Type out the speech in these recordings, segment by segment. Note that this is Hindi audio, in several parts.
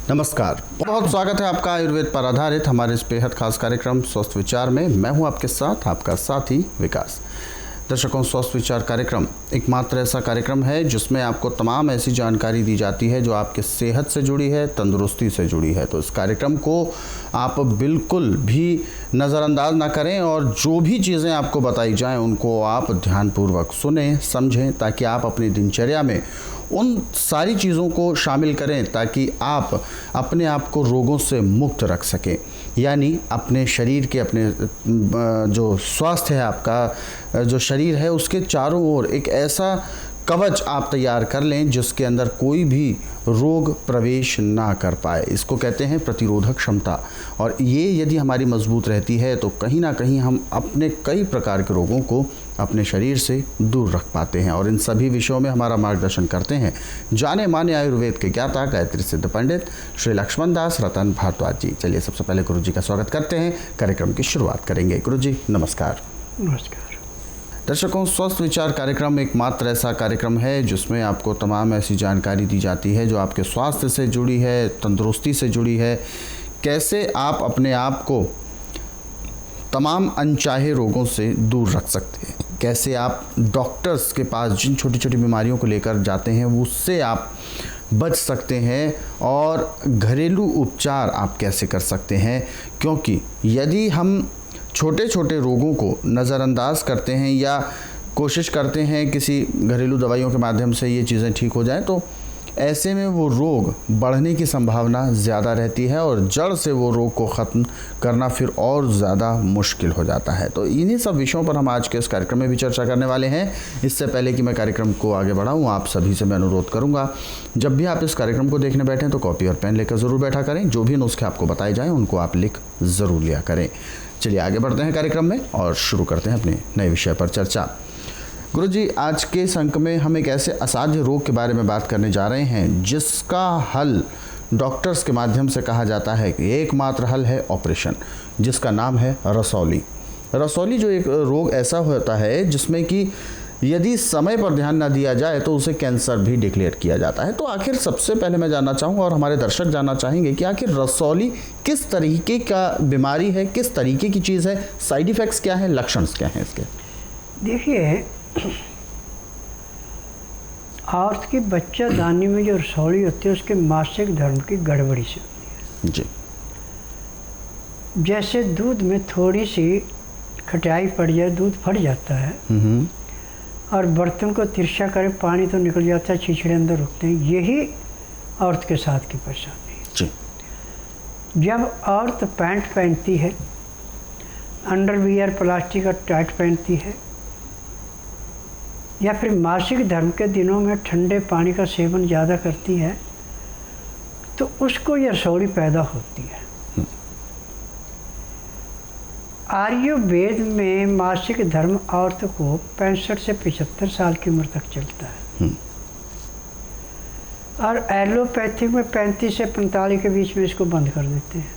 नमस्कार, बहुत स्वागत है आपका आयुर्वेद पर आधारित हमारे इस बेहद खास कार्यक्रम स्वस्थ विचार में। मैं हूं आपके साथ आपका साथी विकास। दर्शकों, स्वस्थ विचार कार्यक्रम एकमात्र ऐसा कार्यक्रम है जिसमें आपको तमाम ऐसी जानकारी दी जाती है जो आपके सेहत से जुड़ी है, तंदुरुस्ती से जुड़ी है। तो इस कार्यक्रम को आप बिल्कुल भी नज़रअंदाज ना करें और जो भी चीज़ें आपको बताई जाएं उनको आप ध्यानपूर्वक सुनें, समझें, ताकि आप अपनी दिनचर्या में उन सारी चीज़ों को शामिल करें ताकि आप अपने आप को रोगों से मुक्त रख सकें। यानी अपने शरीर के, अपने जो स्वास्थ्य है, आपका जो शरीर है, उसके चारों ओर एक ऐसा कवच आप तैयार कर लें जिसके अंदर कोई भी रोग प्रवेश ना कर पाए। इसको कहते हैं प्रतिरोधक क्षमता। और ये यदि हमारी मजबूत रहती है तो कहीं ना कहीं हम अपने कई प्रकार के रोगों को अपने शरीर से दूर रख पाते हैं। और इन सभी विषयों में हमारा मार्गदर्शन करते हैं जाने माने आयुर्वेद के ज्ञाता गायत्री सिद्ध पंडित श्री लक्ष्मण दास रतन भारद्वाज जी। चलिए सबसे पहले गुरु जी का स्वागत करते हैं, कार्यक्रम की शुरुआत करेंगे। गुरु जी नमस्कार। नमस्कार। दर्शकों, स्वस्थ विचार कार्यक्रम एकमात्र ऐसा कार्यक्रम है जिसमें आपको तमाम ऐसी जानकारी दी जाती है जो आपके स्वास्थ्य से जुड़ी है, तंदुरुस्ती से जुड़ी है। कैसे आप अपने आप को तमाम अनचाहे रोगों से दूर रख सकते हैं, कैसे आप डॉक्टर्स के पास जिन छोटी छोटी बीमारियों को लेकर जाते हैं उससे आप बच सकते हैं, और घरेलू उपचार आप कैसे कर सकते हैं। क्योंकि यदि हम छोटे छोटे रोगों को नज़रअंदाज करते हैं या कोशिश करते हैं किसी घरेलू दवाइयों के माध्यम से ये चीज़ें ठीक हो जाएं, तो ऐसे में वो रोग बढ़ने की संभावना ज़्यादा रहती है और जड़ से वो रोग को ख़त्म करना फिर और ज़्यादा मुश्किल हो जाता है। तो इन्हीं सब विषयों पर हम आज के इस कार्यक्रम में भी चर्चा करने वाले हैं। इससे पहले कि मैं कार्यक्रम को आगे बढ़ाऊँ, आप सभी से मैं अनुरोध करूँगा, जब भी आप इस कार्यक्रम को देखने बैठें तो कॉपी और पेन लेकर ज़रूर बैठा करें। जो भी नुस्खे आपको बताए जाएँ उनको आप लिख ज़रूर लिया करें। चलिए आगे बढ़ते हैं कार्यक्रम में और शुरू करते हैं अपने नए विषय पर चर्चा। गुरुजी, आज के इस अंक में हम एक ऐसे असाध्य रोग के बारे में बात करने जा रहे हैं जिसका हल डॉक्टर्स के माध्यम से कहा जाता है कि एकमात्र हल है ऑपरेशन, जिसका नाम है रसौली। रसौली जो एक रोग ऐसा होता है जिसमें कि यदि समय पर ध्यान न दिया जाए तो उसे कैंसर भी डिक्लेयर किया जाता है। तो आखिर सबसे पहले मैं जानना चाहूँगा और हमारे दर्शक जानना चाहेंगे कि आखिर रसौली किस तरीके का बीमारी है, किस तरीके की चीज़ है, साइड इफ़ेक्ट्स क्या हैं, लक्षण क्या हैं इसके? देखिए, औरत की बच्चा दानी में जो रसौली होती है उसके मासिक धर्म की गड़बड़ी से होती है जी। जैसे दूध में थोड़ी सी खटाई पड़ जाए, दूध फट जाता है और बर्तन को तिरछा करे, पानी तो निकल जाता है, छिछड़े अंदर रुकते हैं। यही औरत के साथ की परेशानी है। जी। जब औरत पैंट पहनती है, अंडरवियर प्लास्टिक का टाइट पहनती है, या फिर मासिक धर्म के दिनों में ठंडे पानी का सेवन ज़्यादा करती है, तो उसको यह रसौली पैदा होती है। आयुर्वेद में मासिक धर्म औरत को 65 से 75 साल की उम्र तक चलता है और एलोपैथिक में 35 से 45 के बीच में इसको बंद कर देते हैं।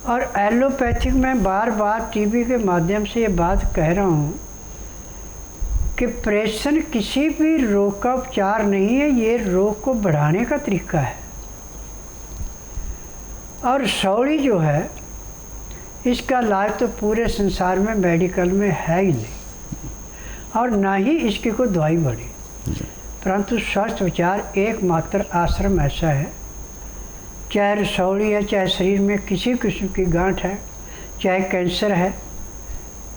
और एलोपैथिक में बार बार टीवी के माध्यम से ये बात कह रहा हूँ कि प्रेषण किसी भी रोग का उपचार नहीं है, ये रोग को बढ़ाने का तरीका है। और रसौली जो है, इसका इलाज तो पूरे संसार में मेडिकल में है ही नहीं और ना ही इसकी कोई दवाई बनी। परंतु स्वस्थ विचार एकमात्र आश्रम ऐसा है, चाहे रसौली है, चाहे शरीर में किसी किस्म की गांठ है, चाहे कैंसर है,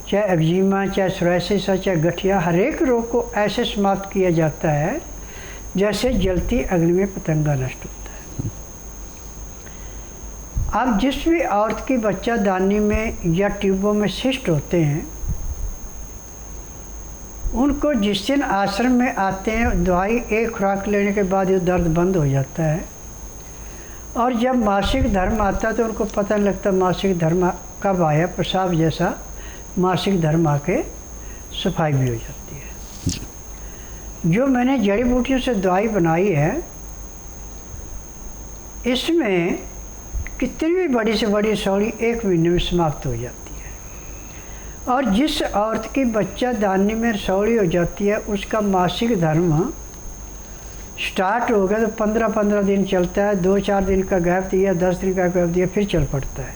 चाहे एक्जिमा, चाहे सोराइसिस है, चाहे गठिया, हर एक रोग को ऐसे समाप्त किया जाता है जैसे जलती अग्नि में पतंगा नष्ट होता है। अब जिस भी औरत की बच्चा दानी में या ट्यूबों में सिस्ट होते हैं, उनको जिस दिन आश्रम में आते हैं, दवाई एक खुराक लेने के बाद ये दर्द बंद हो जाता है। और जब मासिक धर्म आता है तो उनको पता नहीं लगता मासिक धर्म कब आया, पेशाब जैसा मासिक धर्म आके सफाई भी हो जाती है। जो मैंने जड़ी बूटियों से दवाई बनाई है, इसमें कितनी भी बड़ी से बड़ी रसौली 1 महीने में समाप्त हो जाती है। और जिस औरत की बच्चा दानी में रसौली हो जाती है, उसका मासिक धर्म स्टार्ट हो गया तो 15-15 दिन चलता है, 2-4 दिन का गैप दिया, 10 दिन का गैप दिया, फिर चल पड़ता है,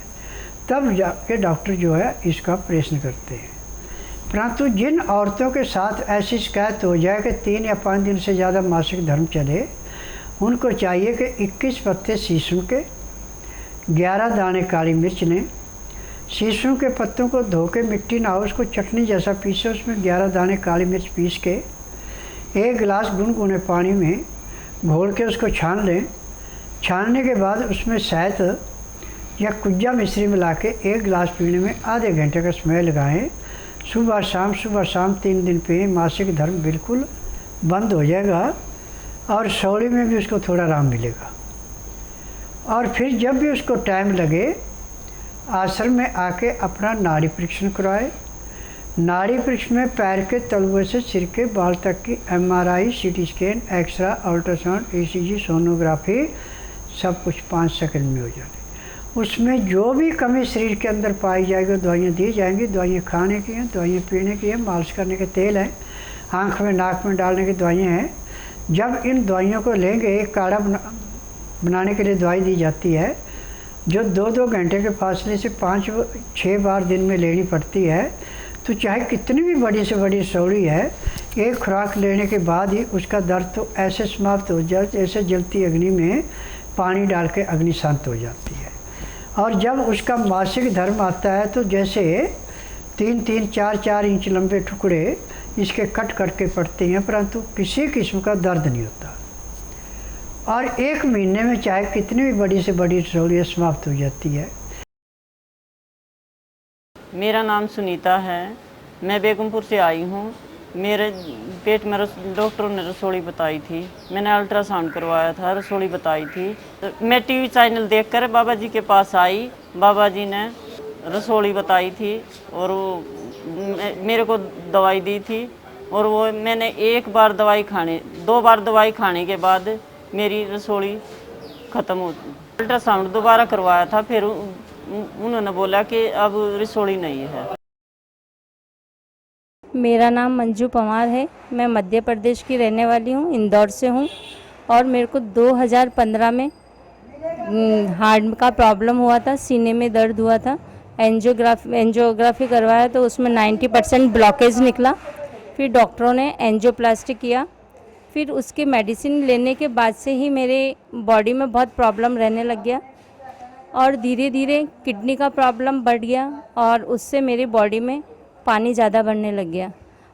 तब जाके डॉक्टर जो है इसका ऑपरेशन करते हैं। परंतु जिन औरतों के साथ ऐसी शिकायत हो जाए कि 3 या 5 दिन से ज़्यादा मासिक धर्म चले, उनको चाहिए कि 21 पत्ते शीशम के, 11 दाने काली मिर्च लें। शीशम के पत्तों को धो के मिट्टी ना हो उसको चटनी जैसा पीसे, उसमें 11 दाने काली मिर्च पीस के 1 गिलास गुनगुने पानी में घोल के उसको छान लें। छानने के बाद उसमें शहद या कुज्जा मिश्री मिला के 1 गिलास पीने में आधे घंटे का समय लगाएं। सुबह शाम 3 दिन पिएं, मासिक धर्म बिल्कुल बंद हो जाएगा और सौड़ी में भी उसको थोड़ा आराम मिलेगा। और फिर जब भी उसको टाइम लगे आश्रम में आके अपना नाड़ी परीक्षण करवाए। नाड़ी परीक्षण में पैर के तलुए से सिर के बाल तक की MRI, CT scan, x-ray, ultrasound, ECG, sonography सब कुछ 5 सेकंड में हो जाए। उसमें जो भी कमी शरीर के अंदर पाई जाएगी दवाइयाँ दी जाएंगी। दवाइयाँ खाने की हैं, दवाइयाँ पीने की हैं, मालिश करने के तेल हैं, आँख में नाक में डालने की दवाइयाँ हैं। जब इन दवाइयों को लेंगे, एक काढ़ा बनाने के लिए दवाई दी जाती है जो 2-2 घंटे के फासले से 5-6 बार दिन में लेनी पड़ती है। तो चाहे कितनी भी बड़ी से बड़ी सौड़ी है, एक खुराक लेने के बाद ही उसका दर्द तो ऐसे समाप्त हो जाए जैसे जलती अग्नि में पानी डाल के अग्नि शांत हो जाती है। और जब उसका मासिक धर्म आता है तो जैसे 3-3, 4-4 इंच लंबे टुकड़े इसके कट करके पड़ते हैं, परंतु किसी किस्म का दर्द नहीं होता। और 1 महीने में चाहे कितनी भी बड़ी से बड़ी सहूलियत समाप्त हो जाती है। मेरा नाम सुनीता है, मैं बेगमपुर से आई हूँ। मेरे पेट में डॉक्टरों ने रसोली बताई थी, मैंने अल्ट्रासाउंड करवाया था, रसोली बताई थी। तो मैं टीवी चैनल देखकर बाबा जी के पास आई। बाबा जी ने रसोली बताई थी और वो मेरे को दवाई दी थी। और वो मैंने 2 बार दवाई खाने के बाद मेरी रसोली ख़त्म हो। अल्ट्रासाउंड दोबारा करवाया था, फिर उन्होंने बोला कि अब रसोली नहीं है। मेरा नाम मंजू पवार है, मैं मध्य प्रदेश की रहने वाली हूँ, इंदौर से हूँ। और मेरे को 2015 में हार्ट का प्रॉब्लम हुआ था, सीने में दर्द हुआ था। एंजियोग्राफी करवाया तो उसमें 90% ब्लॉकेज निकला। फिर डॉक्टरों ने एंजियोप्लास्टी किया। फिर उसके मेडिसिन लेने के बाद से ही मेरे बॉडी में बहुत प्रॉब्लम रहने लग गया और धीरे धीरे किडनी का प्रॉब्लम बढ़ गया और उससे मेरी बॉडी में पानी ज़्यादा बढ़ने लग गया।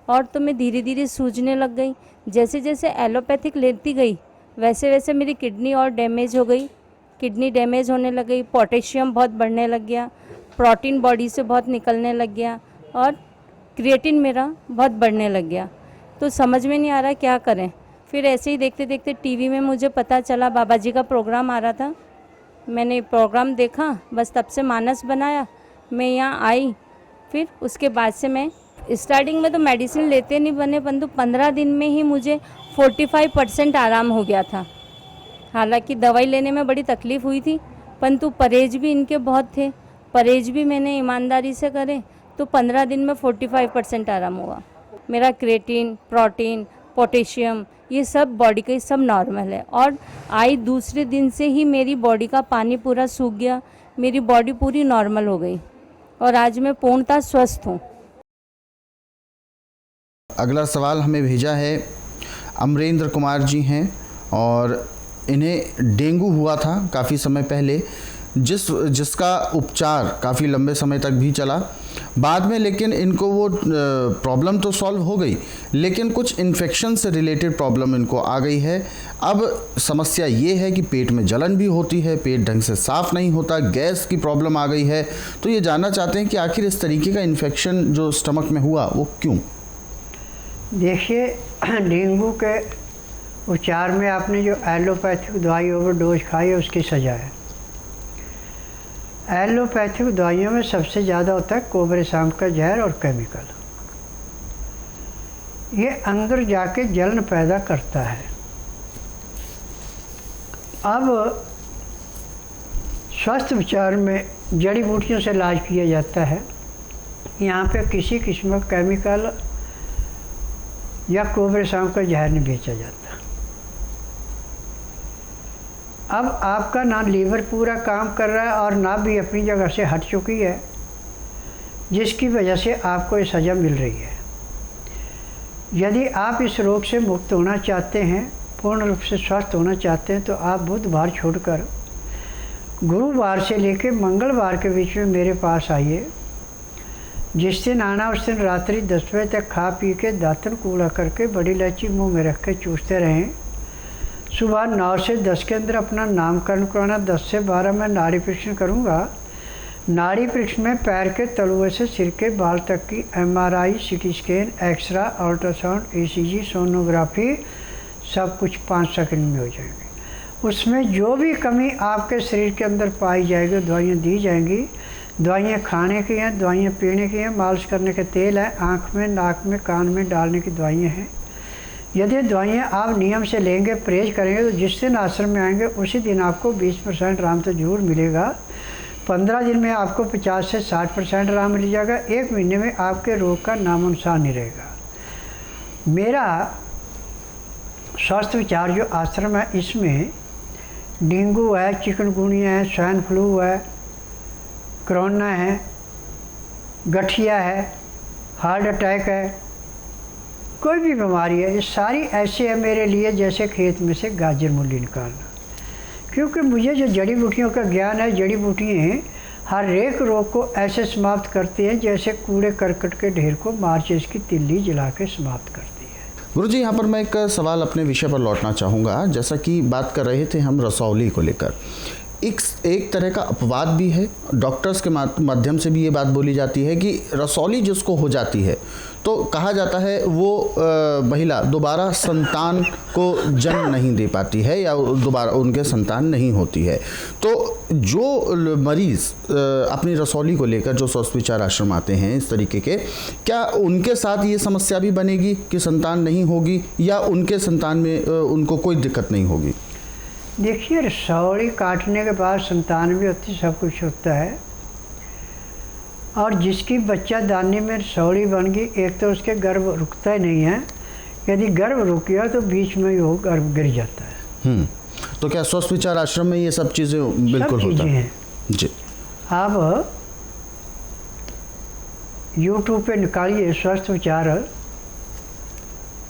और तो मैं धीरे धीरे सूजने लग गई। जैसे जैसे एलोपैथिक लेती गई वैसे वैसे मेरी किडनी और डैमेज हो गई, किडनी डैमेज होने लग गई, पोटेशियम बहुत बढ़ने लग गया, प्रोटीन बॉडी से बहुत निकलने लग गया और क्रिएटिन मेरा बहुत बढ़ने लग गया। तो समझ में नहीं आ रहा क्या करें। फिर ऐसे ही देखते देखते टीवी में मुझे पता चला बाबा जी का प्रोग्राम आ रहा था। मैंने प्रोग्राम देखा, बस तब से मानस बनाया, मैं यहाँ आई। फिर उसके बाद से मैं स्टार्टिंग में तो मेडिसिन लेते नहीं बने, परंतु 15 दिन में ही मुझे 45% आराम हो गया था। हालांकि दवाई लेने में बड़ी तकलीफ़ हुई थी, परंतु परहेज भी इनके बहुत थे, परहेज भी मैंने ईमानदारी से करे तो 15 दिन में 45% आराम हुआ। मेरा क्रिएटिन, प्रोटीन, पोटेशियम ये सब बॉडी का सब नॉर्मल है। और आई दूसरे दिन से ही मेरी बॉडी का पानी पूरा सूख गया, मेरी बॉडी पूरी नॉर्मल हो गई और आज मैं पूर्णतः स्वस्थ हूँ। अगला सवाल हमें भेजा है अमरेंद्र कुमार जी हैं और इन्हें डेंगू हुआ था काफ़ी समय पहले, जिसका उपचार काफ़ी लंबे समय तक भी चला। बाद में लेकिन इनको वो प्रॉब्लम तो सॉल्व हो गई, लेकिन कुछ इन्फेक्शन से रिलेटेड प्रॉब्लम इनको आ गई है। अब समस्या ये है कि पेट में जलन भी होती है, पेट ढंग से साफ़ नहीं होता, गैस की प्रॉब्लम आ गई है। तो ये जानना चाहते हैं कि आखिर इस तरीके का इन्फेक्शन जो स्टमक में हुआ वो क्यों? देखिए, डेंगू के उपचार में आपने जो एलोपैथिक दवाई ओवरडोज खाई है उसकी सजा है। एलोपैथिक दवाइयों में सबसे ज़्यादा होता है कोबरे सांप का जहर और केमिकल। ये अंदर जाके जलन पैदा करता है। अब स्वास्थ्य उपचार में जड़ी बूटियों से इलाज किया जाता है। यहाँ पे किसी किस्म का केमिकल या कोबरे सांप का जहर नहीं बेचा जाता। अब आपका ना लीवर पूरा काम कर रहा है और ना भी अपनी जगह से हट चुकी है, जिसकी वजह से आपको ये सज़ा मिल रही है। यदि आप इस रोग से मुक्त होना चाहते हैं, पूर्ण रूप से स्वस्थ होना चाहते हैं, तो आप बुधवार छोड़कर गुरुवार से लेकर मंगलवार के बीच में मेरे पास आइए। जिस दिन आना उस दिन रात्रि 10 बजे तक खा पी के दातन कूड़ा करके बड़ी इलायची मुंह में रख के चूसते रहें। सुबह 9 से 10 के अंदर अपना नामकरण कराना। 10 से 12 मैं नाड़ी परीक्षण करूँगा। नाड़ी परीक्षण में पैर के तलुए से सिर के बाल तक की MRI, CT scan, x-ray, ultrasound, ECG, sonography सब कुछ 5 सेकंड में हो जाएंगे। उसमें जो भी कमी आपके शरीर के अंदर पाई जाएगी दवाइयाँ दी जाएंगी। दवाइयाँ खाने की हैं, दवाइयाँ पीने की हैं, मालिश करने के तेल है, आँख में, नाक में, कान में डालने की दवाइयाँ हैं। यदि दवाइयाँ आप नियम से लेंगे, परहेज करेंगे, तो जिस दिन आश्रम में आएंगे उसी दिन आपको 20% आराम तो जरूर मिलेगा। 15 दिन में आपको 50 से 60% आराम मिल जाएगा। 1 महीने में आपके रोग का नामो निशान नहीं रहेगा। मेरा स्वास्थ्य विचार जो आश्रम है, इसमें डेंगू है, चिकनगुनिया है, स्वाइन फ्लू है, कोरोना है, गठिया है, हार्ट अटैक है, कोई भी बीमारी है, ये सारी ऐसे है मेरे लिए जैसे खेत में से गाजर मूली निकालना। क्योंकि मुझे जो जड़ी बूटियों का ज्ञान है, जड़ी बूटियाँ हर एक रोग को ऐसे समाप्त करती हैं जैसे कूड़े करकट के ढेर को माचिस की तिल्ली जला के समाप्त करती है। गुरुजी, यहाँ पर मैं एक सवाल अपने विषय पर लौटना चाहूँगा। जैसा कि बात कर रहे थे हम रसौली को लेकर, एक तरह का अपवाद भी है, डॉक्टर्स के माध्यम से भी ये बात बोली जाती है कि रसौली जिसको हो जाती है तो कहा जाता है वो महिला दोबारा संतान को जन्म नहीं दे पाती है या दोबारा उनके संतान नहीं होती है। तो जो मरीज़ अपनी रसौली को लेकर जो स्वस्थ विचार आश्रम आते हैं इस तरीके के, क्या उनके साथ ये समस्या भी बनेगी कि संतान नहीं होगी या उनके संतान में उनको कोई दिक्कत नहीं होगी? देखिए, रसौली काटने के बाद संतान भी होती, सब कुछ होता है। और जिसकी बच्चा दानी में रसौली बन गई, एक तो उसके गर्भ रुकता ही नहीं है। यदि गर्भ रुक गया तो बीच में ही वो गर्भ गिर जाता है। तो क्या स्वस्थ विचार आश्रम में ये सब चीज़ें बिल्कुल होता है? जी। आप YouTube पे निकालिए स्वस्थ विचार,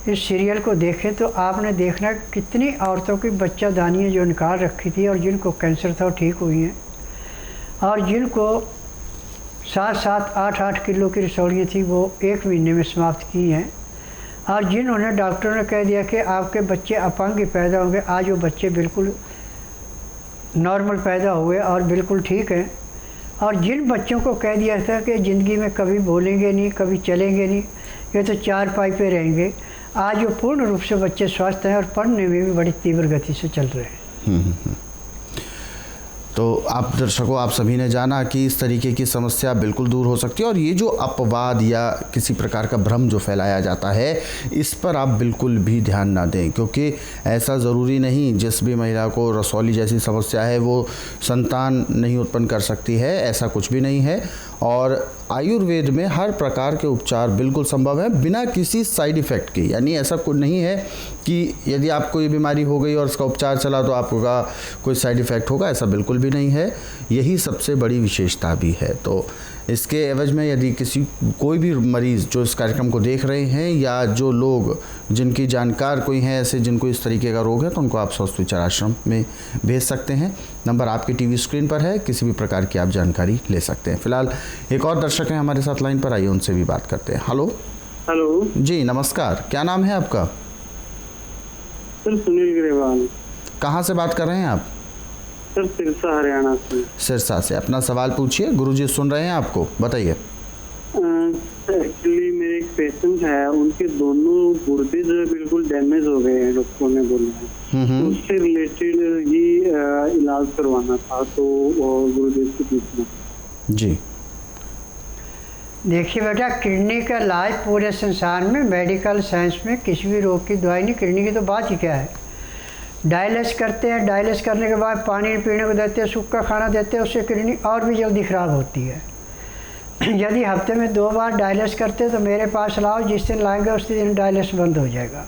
इस सीरियल को देखें तो आपने देखना कितनी औरतों की बच्चादानियाँ जो निकाल रखी थी और जिनको कैंसर था वो ठीक हुई हैं, और जिनको 7-7, 8-8 किलो की रसौलियाँ थी वो 1 महीने में समाप्त की हैं, और जिन्होंने डॉक्टरों ने कह दिया कि आपके बच्चे अपंग ही पैदा होंगे, आज वो बच्चे बिल्कुल नॉर्मल पैदा हुए और बिल्कुल ठीक हैं। और जिन बच्चों को कह दिया था कि ज़िंदगी में कभी बोलेंगे नहीं, कभी चलेंगे नहीं, ये तो 4 पाई पे रहेंगे, आज वो पूर्ण रूप से बच्चे स्वस्थ हैं और पढ़ने में भी बड़ी तीव्र गति से चल रहे हैं। तो आप दर्शकों, आप सभी ने जाना कि इस तरीके की समस्या बिल्कुल दूर हो सकती है, और ये जो अपवाद या किसी प्रकार का भ्रम जो फैलाया जाता है इस पर आप बिल्कुल भी ध्यान ना दें, क्योंकि ऐसा ज़रूरी नहीं जिस भी महिला को रसौली जैसी समस्या है वो संतान नहीं उत्पन्न कर सकती है, ऐसा कुछ भी नहीं है। और आयुर्वेद में हर प्रकार के उपचार बिल्कुल संभव है बिना किसी साइड इफ़ेक्ट के, यानी ऐसा कुछ नहीं है कि यदि आपको ये बीमारी हो गई और उसका उपचार चला तो आपका कोई साइड इफ़ेक्ट होगा, ऐसा बिल्कुल भी नहीं है। यही सबसे बड़ी विशेषता भी है। तो इसके एवज में यदि कोई भी मरीज़ जो इस कार्यक्रम को देख रहे हैं या जो लोग जिनकी जानकार कोई हैं ऐसे जिनको इस तरीके का रोग है, तो उनको आप स्वस्थ विचार आश्रम में भेज सकते हैं। नंबर आपकी टीवी स्क्रीन पर है, किसी भी प्रकार की आप जानकारी ले सकते हैं। फिलहाल एक और दर्शक हैं हमारे साथ लाइन पर, आइए उनसे भी बात करते हैं। हेलो। हेलो जी नमस्कार, क्या नाम है आपका? सर सुनील ग्रेवाल। कहाँ से बात कर रहे हैं आप? सर सिरसा हरियाणा से। सिरसा से। अपना सवाल पूछिए, गुरुजी सुन रहे हैं आपको, बताइए। एक्चुअली मेरे एक पेशेंट है, उनके दोनों गुर्दे जो है बिल्कुल डैमेज हो गए हैं, डॉक्टर ने बोला है। तो उससे रिलेटेड ही इलाज करवाना था, तो गुरुदेव से पूछना। जी देखिए बेटा, किडनी का इलाज पूरे संसार में मेडिकल साइंस में किसी भी रोग की दवाई नहीं, किडनी की तो बात ही क्या है। डायलिसिस करते हैं, डायलिसिस करने के बाद पानी पीने को देते हैं, सूखा खाना देते हैं, उससे किडनी और भी जल्दी ख़राब होती है। यदि हफ्ते में 2 बार डायलिसिस करते हैं तो मेरे पास लाओ, जिस दिन लाएंगे उसी दिन डायलिसिस बंद हो जाएगा।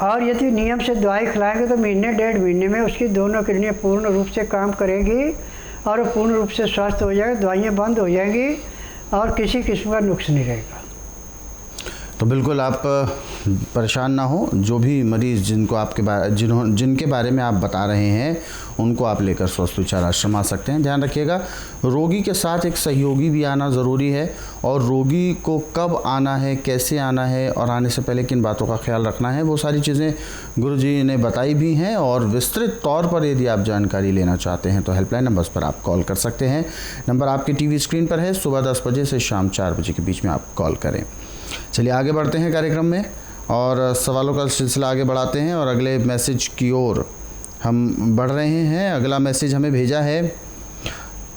और यदि नियम से दवाई खिलाएंगे तो महीने 1.5 महीने में उसकी दोनों किडनियाँ पूर्ण रूप से काम करेंगी और वो पूर्ण रूप से स्वस्थ हो जाएगा, दवाइयाँ बंद हो जाएंगी और किसी किस्म का नुक्स नहीं रहेगा। तो बिल्कुल आप परेशान ना हो, जो भी मरीज़ जिनके बारे में आप बता रहे हैं उनको आप लेकर स्वस्थ विचार आश्रम आ सकते हैं। ध्यान रखिएगा, रोगी के साथ एक सहयोगी भी आना ज़रूरी है और रोगी को कब आना है, कैसे आना है और आने से पहले किन बातों का ख्याल रखना है, वो सारी चीज़ें गुरुजी ने बताई भी हैं। और विस्तृत तौर पर यदि आप जानकारी लेना चाहते हैं तो हेल्पलाइन नंबर्स पर आप कॉल कर सकते हैं। नंबर आपकी टीवी स्क्रीन पर है। सुबह 10 बजे से शाम 4 बजे के बीच में आप कॉल करें। चलिए आगे बढ़ते हैं कार्यक्रम में और सवालों का सिलसिला आगे बढ़ाते हैं और अगले मैसेज की ओर हम बढ़ रहे हैं। अगला मैसेज हमें भेजा है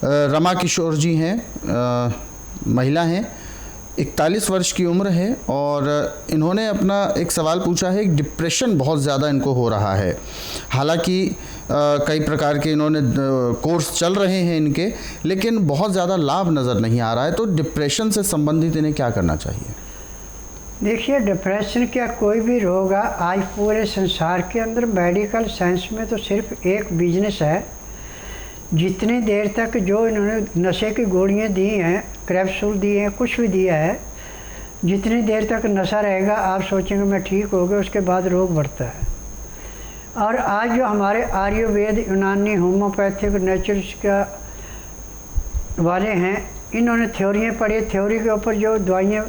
रमा किशोर जी हैं, महिला हैं, 41 वर्ष की उम्र है और इन्होंने अपना एक सवाल पूछा है। डिप्रेशन बहुत ज़्यादा इनको हो रहा है, हालांकि कई प्रकार के इन्होंने कोर्स चल रहे हैं इनके, लेकिन बहुत ज़्यादा लाभ नज़र नहीं आ रहा है। तो डिप्रेशन से संबंधित इन्हें क्या करना चाहिए? देखिए, डिप्रेशन क्या कोई भी रोग है, आज पूरे संसार के अंदर मेडिकल साइंस में तो सिर्फ एक बिजनेस है। जितनी देर तक जो इन्होंने नशे की गोलियां दी हैं, कैप्सूल दिए हैं, कुछ भी दिया है, जितनी देर तक नशा रहेगा आप सोचेंगे मैं ठीक हो गया, उसके बाद रोग बढ़ता है। और आज जो हमारे आयुर्वेद, यूनानी, होम्योपैथिक, नेचुरल्स का वाले हैं, इन्होंने थ्योरियाँ पढ़ी, थ्योरी के ऊपर जो दवाइयाँ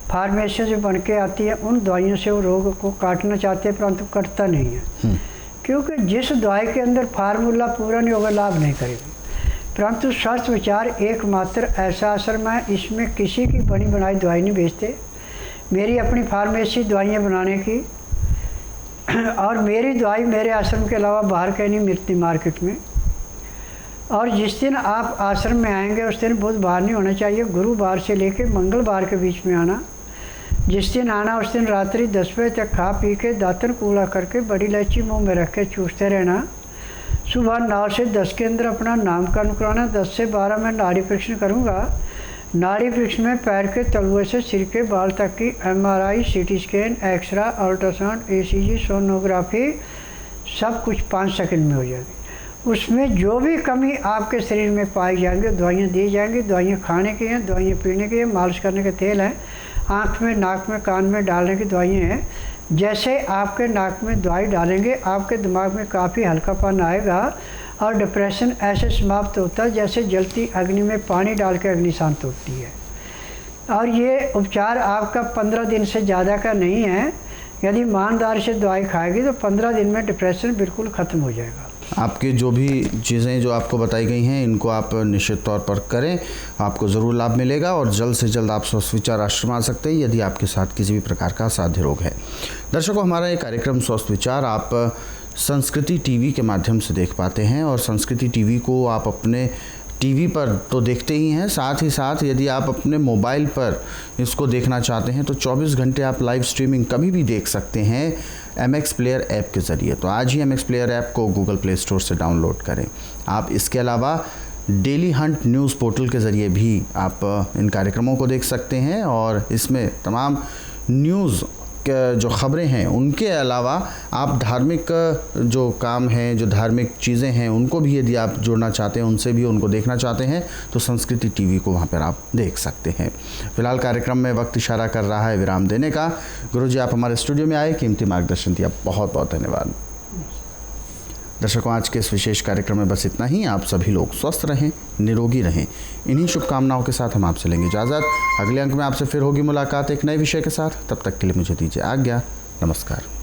फार्मेसी से बन के आती है उन दवाइयों से वो रोग को काटना चाहते हैं, परंतु कटता नहीं है। क्योंकि जिस दवाई के अंदर फार्मूला पूरा नहीं होगा लाभ नहीं करेगी। परंतु स्वस्थ विचार एकमात्र ऐसा आश्रम है, इसमें किसी की बनी बनाई दवाई नहीं बेचते। मेरी अपनी फार्मेसी दवाइयाँ बनाने की और मेरी दवाई मेरे आश्रम के अलावा बाहर कहीं नहीं मिलती मार्केट में। और जिस दिन आप आश्रम में आएंगे उस दिन बुधवार नहीं होना चाहिए, गुरुवार से लेकर मंगलवार के बीच में आना। जिस दिन आना उस दिन रात्रि 10 बजे तक खा पी के दातन कूड़ा करके बड़ी इलायची मुंह में रख के चूसते रहना। सुबह 9 से 10 के अंदर अपना नामकरण कराना। 10 से 12 में नाड़ी परीक्षण करूँगा। नाड़ी परीक्षण में पैर के तलुए से सिर के बाल तक की MRI, CT scan, x-ray, ultrasound, ECG, sonography सब कुछ 5 सेकंड में हो जाएगी। उसमें जो भी कमी आपके शरीर में पाई जाएंगी दवाइयाँ दी जाएंगी। दवाइयाँ खाने की हैं, दवाइयाँ पीने की हैं, मालिश करने के तेल हैं, आँख में, नाक में, कान में डालने की दवाइयाँ हैं। जैसे आपके नाक में दवाई डालेंगे आपके दिमाग में काफ़ी हल्कापन आएगा और डिप्रेशन ऐसे समाप्त होता है जैसे जलती अग्नि में पानी डाल के अग्नि शांत होती है। और ये उपचार आपका 15 दिन से ज़्यादा का नहीं है। यदि ईमानदारी से दवाई खाएगी तो 15 दिन में डिप्रेशन बिल्कुल ख़त्म हो जाएगा। आपकी जो भी चीज़ें जो आपको बताई गई हैं इनको आप निश्चित तौर पर करें, आपको ज़रूर लाभ मिलेगा और जल्द से जल्द आप स्वस्थ विचार आश्रम आ सकते हैं यदि आपके साथ किसी भी प्रकार का असाध्य रोग है। दर्शकों, हमारा ये कार्यक्रम स्वस्थ विचार आप संस्कृति टीवी के माध्यम से देख पाते हैं और संस्कृति टीवी को आप अपने टीवी पर तो देखते ही हैं, साथ ही साथ यदि आप अपने मोबाइल पर इसको देखना चाहते हैं तो 24 घंटे आप लाइव स्ट्रीमिंग कभी भी देख सकते हैं MX प्लेयर ऐप के ज़रिए। तो आज ही MX प्लेयर ऐप को गूगल प्ले स्टोर से डाउनलोड करें। आप इसके अलावा डेली हंट न्यूज़ पोर्टल के ज़रिए भी आप इन कार्यक्रमों को देख सकते हैं और इसमें तमाम न्यूज़ जो ख़बरें हैं उनके अलावा आप धार्मिक जो काम हैं, जो धार्मिक चीज़ें हैं उनको भी यदि आप जुड़ना चाहते हैं, उनसे भी उनको देखना चाहते हैं तो संस्कृति टीवी को वहाँ पर आप देख सकते हैं। फिलहाल कार्यक्रम में वक्त इशारा कर रहा है विराम देने का। गुरुजी, आप हमारे स्टूडियो में आए, कीमती मार्गदर्शन दिया, बहुत बहुत धन्यवाद। दर्शकों, आज के इस विशेष कार्यक्रम में बस इतना ही। आप सभी लोग स्वस्थ रहें, निरोगी रहें, इन्हीं शुभकामनाओं के साथ हम आपसे लेंगे इजाज़त। अगले अंक में आपसे फिर होगी मुलाकात एक नए विषय के साथ। तब तक के लिए मुझे दीजिए आज्ञा। नमस्कार।